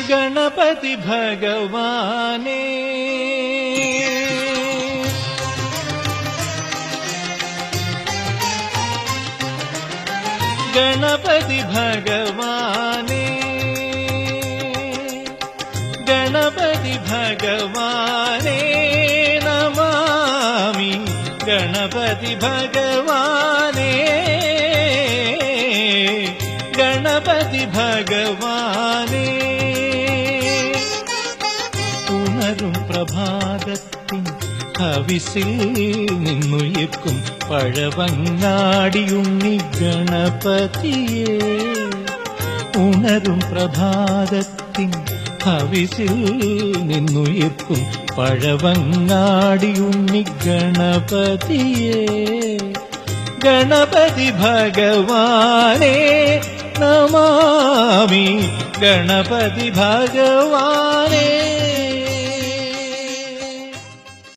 ഗണപതി ഭഗവാനേ ഗണപതി ഭഗവാനേ ഗണപതി ഭഗവാനേ നമാമി ഗണപതി ഭഗവാനേ ഗണപതി ഭഗവാനേ ഉണരും പ്രഭാതത്തിൻ ഹവിസിൽ നിന്നുയർക്കും പഴവങ്ങാടിയുണ്ണി ഗണപതിയേ ഉണരും പ്രഭാതത്തിൻ ഹവിസിൽ നിന്നുയർക്കും പഴവങ്ങാടിയുണ്ണി ഗണപതിയേ ഗണപതി ഭഗവാനേ നമാമി ഗണപതി ഭഗവാനേ